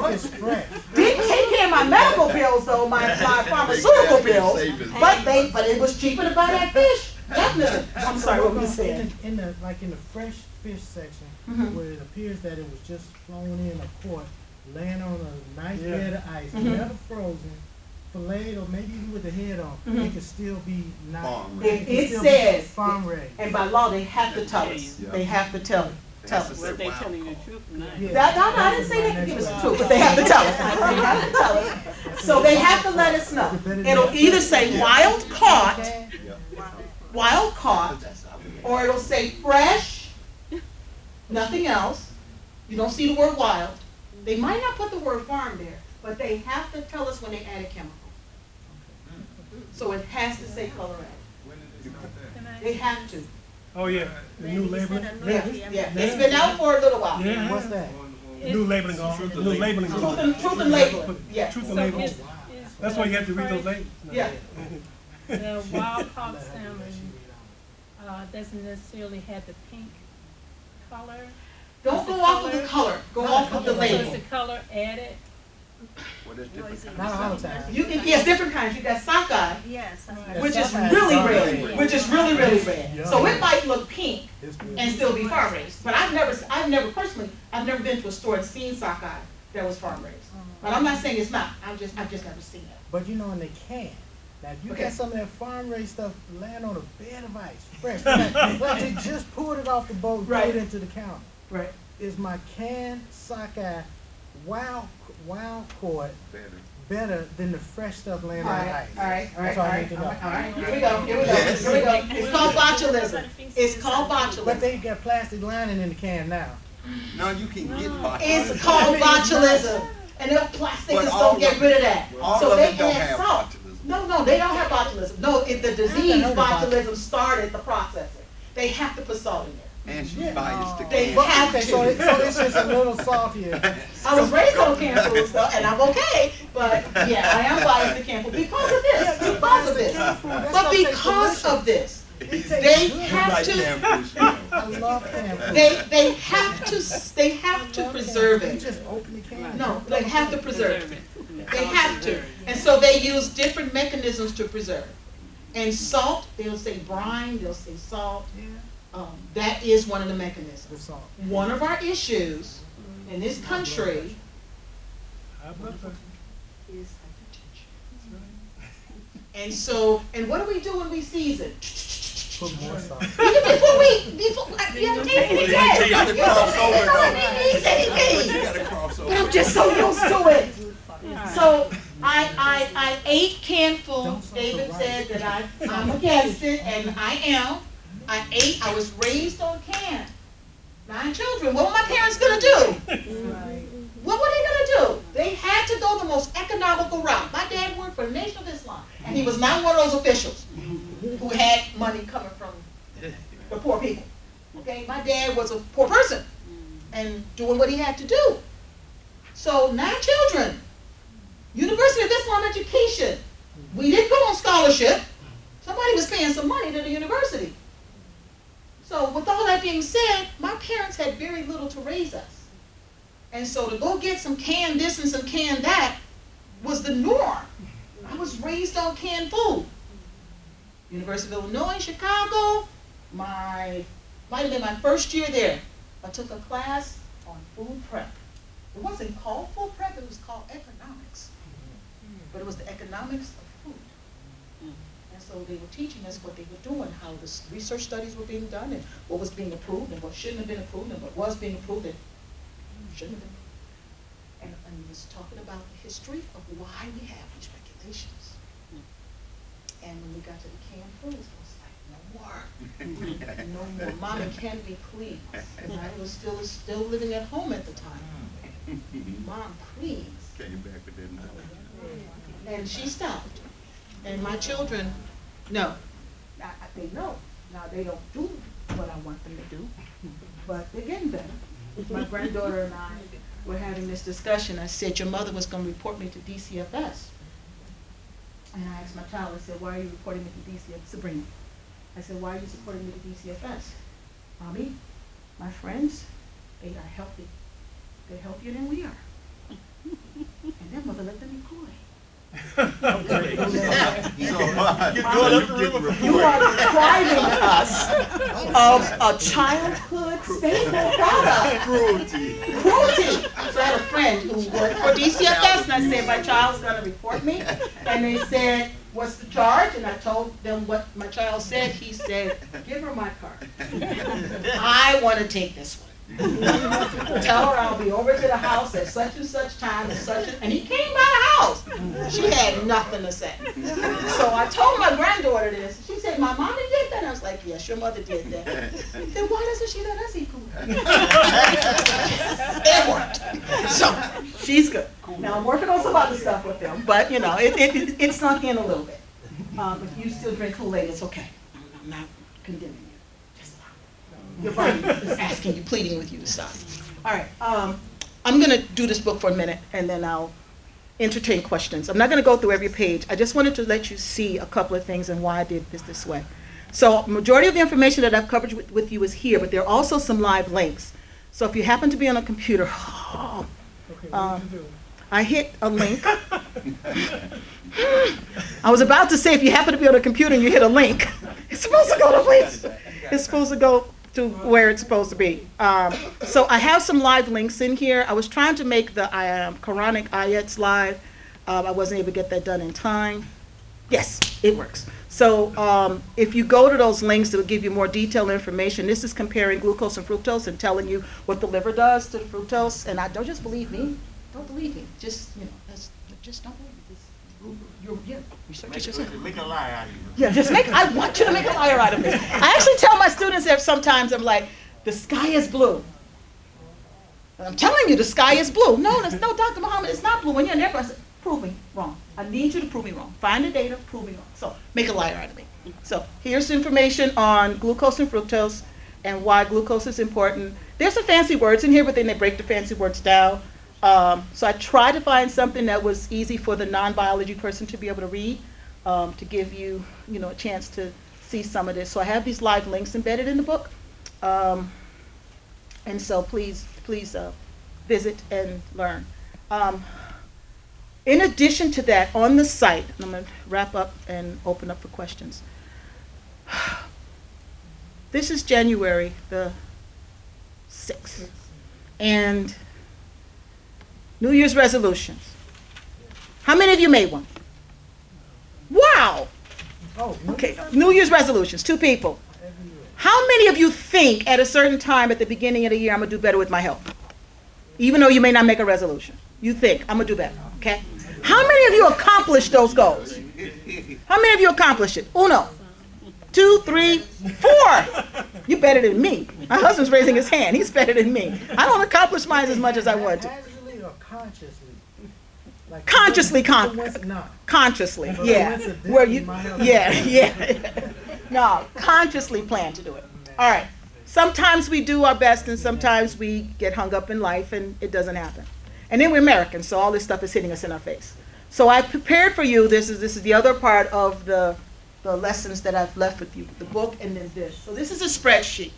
it's fresh. Didn't take care of my medical bills though, my pharmaceutical bills, but it was cheaper to buy that fish. Definitely. I'm sorry, what were you saying? In the fresh fish section, where it appears that it was just thrown in a quart, laying on a nice bed of ice, never frozen, filleted, or maybe even with the head on, it could still be not. It says farm raised, and by law they have to tell us. They have to tell us. Well, they telling the truth or not? No, I didn't say they can give us the truth, but they have to tell us. They have to tell us. So they have to let us know. It'll either say wild caught, or it'll say fresh, nothing else. You don't see the word wild. They might not put the word farm there, but they have to tell us when they add a chemical. So it has to say Colorado. They have to. Oh yeah, the new labeling. Yeah. It's been out for a little while. Yeah. what's that? New labeling on. New labeling on. Truth and labeling. Yes. Truth and labeling. That's why you have to read those labels. Yeah. The wild caught salmon doesn't necessarily have the pink color. Don't go off of the color. Go off of the So label. is the color added? Not all the time. You can, yes, different kinds. You got sockeye, Yes. which is really red, really red. So it might look pink and still be farm raised. But I've never personally, I've never been to a store and seen sockeye that was farm raised. But I'm not saying it's not. I've just never seen it. But you know, in the can. Now, if you Okay. got some of that farm raised stuff laying on a bed of ice, fresh, like they just pulled it off the boat and Right. put it into the counter. Right. Is my canned sockeye wild caught better than the fresh stuff laying All on the right. ice? All right. That's all I need to know. All right. Here we go. It's called botulism. It's called But botulism. they got plastic lining in the can now. No, you can get botulism. It's called botulism. And the plastic But is all don't get of- rid of that. All So of they them don't add have salt. botulism. No, they don't have botulism. No, the disease know the botulism started the processing. They have to put salt in there. And she biased the They can. have Okay, to. so it's just a little saltier. I was raised on canned food stuff, and I'm okay. But yeah, I am biased to canned food because of this. Because of this. But because of this, they have to. I love canned food. They have to preserve You it. just open the can. No, they have to preserve it. They have to. And so they use different mechanisms to preserve. And salt, they'll say brine, they'll say salt. That is one of the The mechanisms. salt. One of our issues in this country is hypertension. And so, and what do we do when we season? Put more salt. You haven't tasted it yet. You gotta cross over though. You But gotta cross over. I'm just so used to it. So I ate canned food. David said that I'm against it, and I am. I was raised on canned. 9 children. What were my parents gonna do? What were they gonna do? They had to go the most economical route. My dad worked for the Nation of Islam, and he was not one of those officials who had money coming from the poor people. Okay, my dad was a poor person and doing what he had to do. So 9 children, University of Islam education. We didn't go on scholarship. Somebody was paying some money to the university. So with all that being said, my parents had very little to raise us. And so to go get some canned this and some canned that was the norm. I was raised on canned food. University of Illinois, Chicago, might have been my first year there. I took a class on food prep. It wasn't called food prep, it was called economics. But it was the economics of food. And so they were teaching us what they were doing, how the research studies were being done, and what was being approved, and what shouldn't have been approved, and what was being approved, and shouldn't have been. And it was talking about the history of why we have these regulations. And when we got to the canned foods, I was like, no more. No more. Mama, can we please? And I was still living at home at the time. Mom, please. Came back with that knowledge. And she stopped. And my children, no. They know. Now they don't do what I want them to do, but they're getting better. My granddaughter and I were having this discussion. I said, your mother was going to report me to DCFS. And I asked my child, I said, why are you reporting me to DCFS? Sabrina. I said, why are you supporting me to DCFS? Mommy, my friends, they are healthy. They're healthier than we are. You are depriving us of a childhood staple product. Cruelty. Cruelty. So I had a friend who worked for DCFS, and I said, my child's gonna report me. And they said, what's the charge? And I told them what my child said. He said, give her my card. I wanna take this one. Tell her I'll be over to the house at such and such time and and he came by the house. She had nothing to say. So I told my granddaughter this. She said, my mommy did that? And I was like, yes, your mother did that. Then why doesn't she let us eat food? It worked. So she's good. Now I'm working on some other stuff with them, but you know, it sunk in a little bit. If you still drink Kool-Aid, it's okay. I'm not condemning you. Your body is asking you, pleading with you to stop. All right, I'm gonna do this book for a minute and then I'll entertain questions. I'm not gonna go through every page. I just wanted to let you see a couple of things and why I did this way. So majority of the information that I've covered with you is here, but there are also some live links. So if you happen to be on a computer, I hit a link. I was about to say if you happen to be on a computer and you hit a link, it's supposed to go to links. It's supposed to go to where it's supposed to be. So I have some live links in here. I was trying to make the Quranic ayats live. I wasn't able to get that done in time. Yes, it works. So if you go to those links, it'll give you more detailed information. This is comparing glucose and fructose and telling you what the liver does to the fructose. And don't just believe me. Don't believe me. Just, you know, just don't believe me. Research it yourself. Make a lie out of you. Yeah, I want you to make a liar out of this. I actually tell my students that sometimes I'm like, the sky is blue. And I'm telling you, the sky is blue. No, Dr. Muhammad, it's not blue. And you're there, I said, prove me wrong. I need you to prove me wrong. Find the data, prove me wrong. So make a liar out of me. So here's information on glucose and fructose and why glucose is important. There's some fancy words in here, but then they break the fancy words down. So I tried to find something that was easy for the non-biology person to be able to read, to give you, a chance to see some of this. So I have these live links embedded in the book. And so please visit and learn. In addition to that, on the site, and I'm going to wrap up and open up for questions. This is January the 6th. And New Year's resolutions. How many of you made one? Wow. Okay, New Year's resolutions, 2 people. How many of you think at a certain time at the beginning of the year, I'm going to do better with my health? Even though you may not make a resolution. You think, I'm going to do better, okay? How many of you accomplished those goals? How many of you accomplished it? 1, 2, 3, 4. You're better than me. My husband's raising his hand. He's better than me. I don't accomplish mine as much as I want to. Casually or consciously? Like Consciously, yeah. Where you, yeah. No, consciously plan to do it. All right. Sometimes we do our best and sometimes we get hung up in life and it doesn't happen. And then we're Americans, so all this stuff is hitting us in our face. So I prepared for you, this is the other part of the lessons that I've left with you, the book and then this. So this is a spreadsheet.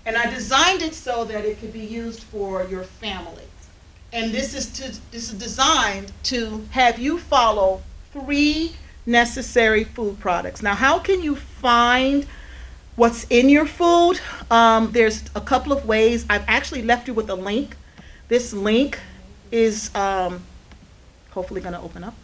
And I designed it so that it could be used for your family. And this is designed to have you follow 3 necessary food products. Now, how can you find what's in your food? There's a couple of ways. I've actually left you with a link. This link is hopefully going to open up.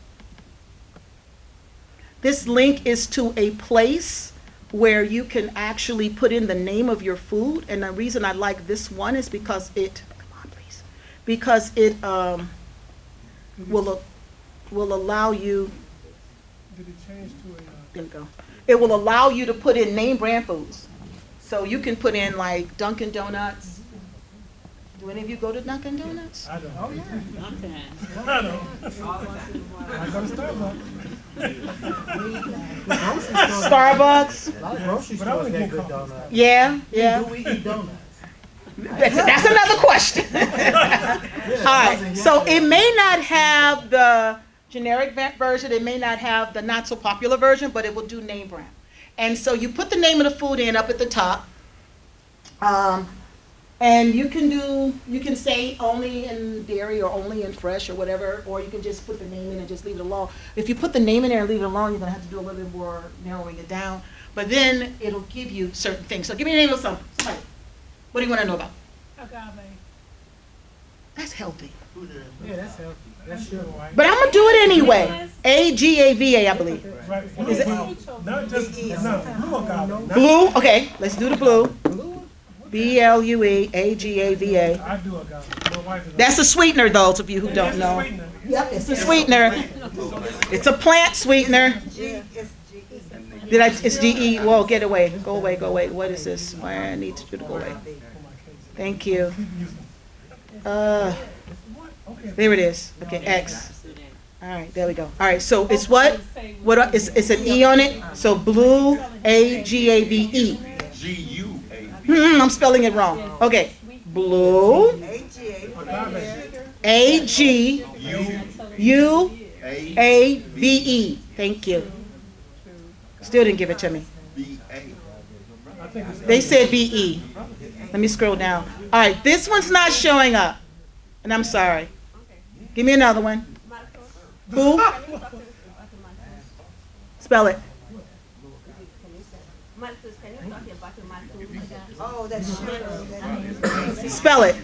This link is to a place where you can actually put in the name of your food. And the reason I like this one is because it will allow you. Did it change to a? There you go. It will allow you to put in name brand foods. So you can put in like Dunkin' Donuts. Do any of you go to Dunkin' Donuts? I don't. Oh, yeah. I don't. I go to Starbucks. Starbucks. A lot of grocery But I stores would got get good coffee. donuts. Yeah. Do we eat donuts? That's another question. All right. So it may not have the generic version. It may not have the not so popular version, but it will do name brand. And so you put the name of the food in up at the top. And you can say only in dairy or only in fresh or whatever, or you can just put the name in and just leave it alone. If you put the name in there and leave it alone, you're gonna have to do a little bit more narrowing it down. But then it'll give you certain things. So give me the name of somebody. What do you wanna know about? Agave. That's healthy. Yeah, that's healthy. That's sugar, right? But I'm gonna do it anyway. Agave, I believe. Right. Is it- Not just, no, blue agave. Not- Blue, okay, let's do the blue. Blue? BLUE, AGAVA. I do agave. My wife is. That's a sweetener, those of you who don't It's a know. sweetener. Yep, it's a sweetener. It's a plant sweetener. It's GE, whoa, get away, go away, go away. What is this? Why I need you to go away. Thank you. There it is. Okay, X. All right, there we go. All right, so it's what? It's an E on it? So blue, AGAVE. G-U-A-V. I'm spelling it wrong. Okay, blue, AGUAVE. Thank you. Still didn't give it to me. B-A. They said VE. Let me scroll down. All right, this one's not showing up. And I'm sorry. Give me another one. Who? Spell it. Oh, that's sugar. Spell it.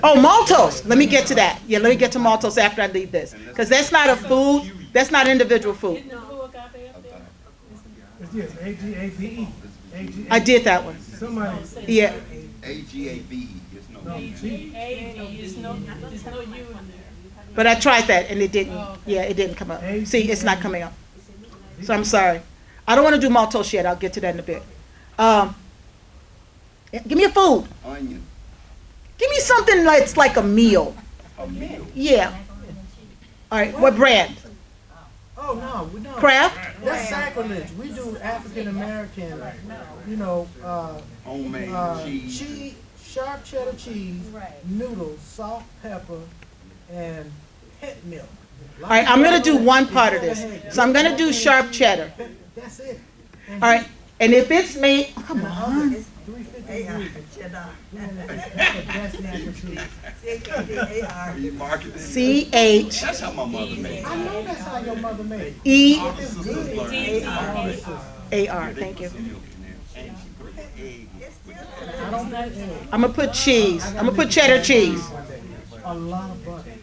Oh, maltose. Let me get to that. Yeah, let me get to maltose after I leave this. Because that's not a food. That's not individual food. Isn't the blue agave up there? Yes, AGAVE. I did that one. Somebody. Yeah. A-G-A-V-E. It's no A G. G A V, there's no U in there. But I tried that and it didn't. Yeah, it didn't come up. See, it's not coming up. So I'm sorry. I don't want to do maltose yet. I'll get to that in a bit. Give me a food. Onion. Give me something that's like a meal. A meal. Yeah. All right. What brand? Oh, no, we don't. Kraft? That's sacrilege. We do African American, you know, Homemade cheese. cheese, sharp cheddar cheese, noodles, salt, pepper, and pet milk. All right. I'm going to do one part of this. So I'm going to do sharp cheddar. That's it. All right. And if it's made, oh, come on. That's natural cheese. You market it. C-H-E. That's how my mother made it. I know that's how your mother made it. A-R. Thank you. And she put an egg. I don't put egg. I'm going to put cheese. I'm going to put cheddar cheese. A lot of butter.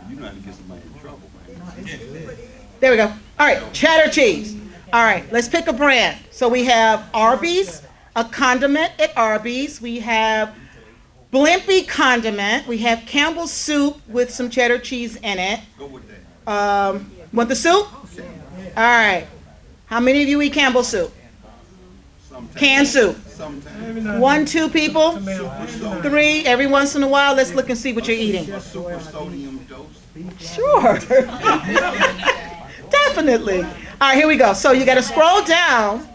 You know how to get somebody in trouble, man. There we go. All right, cheddar cheese. All right, let's pick a brand. So we have Arby's, a condiment at Arby's. We have Blimpie condiment. We have Campbell's soup with some cheddar cheese in it. Go with that. Want the soup? All right. How many of you eat Campbell's soup? Sometimes. Canned soup. Sometimes. 1, 2 people? 3, every once in a while. Let's look and see what you're eating. A super sodium dose. Sure. Definitely. All right, here we go. So you got to scroll down.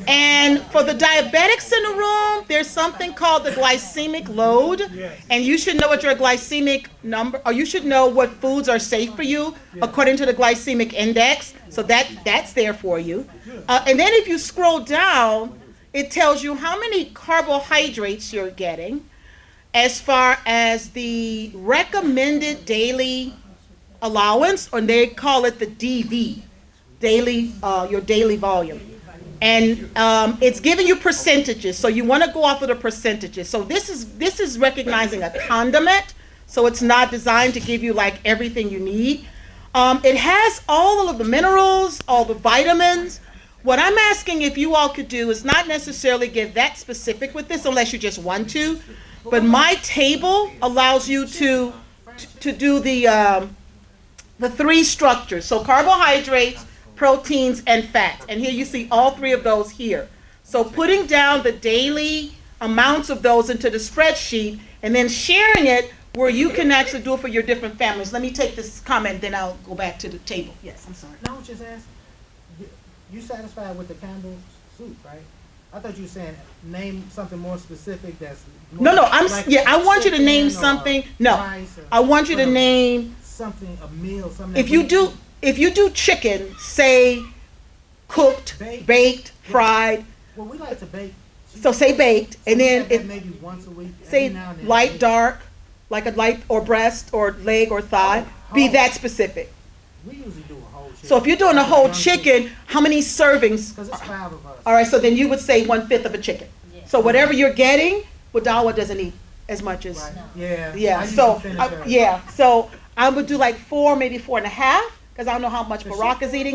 And for the diabetics in the room, there's something called the glycemic load. And you should know what your glycemic number, or you should know what foods are safe for you according to the glycemic index. So that's there for you. And then if you scroll down, it tells you how many carbohydrates you're getting as far as the recommended daily allowance, or they call it the DV, your daily volume. And it's giving you percentages, so you want to go off of the percentages. So this is recognizing a condiment, so it's not designed to give you like everything you need. It has all of the minerals, all the vitamins. What I'm asking if you all could do is not necessarily get that specific with this unless you just want to, but my table allows you to do the 3 structures. So carbohydrates, proteins, and fats. And here you see all 3 of those here. So putting down the daily amounts of those into the spreadsheet and then sharing it where you can actually do it for your different families. Let me take this comment, then I'll go back to the table. Yes, I'm sorry. No, just ask. You satisfied with the Campbell soup, right? I thought you were saying name something more specific that's more No, like I want you to name chicken or something. No, rice or I want you to name, something, a meal, something. if you do chicken, say cooked, Baked. baked, fried. Well, we like to bake. So say baked, and We then have that it, maybe once a week. say every now and then. light, dark, like a light or breast or leg or thigh. Be that specific. We usually do a whole chicken. So if you're doing a whole chicken, how many servings? Because it's 5 of us. All right, so then you would say 1/5 of a chicken. So whatever you're getting, Wadawa doesn't eat as much as. Right. Yeah. Yeah, I usually so, finish early. yeah, so I would do like 4, maybe 4.5, because I don't know how much Barack is eating.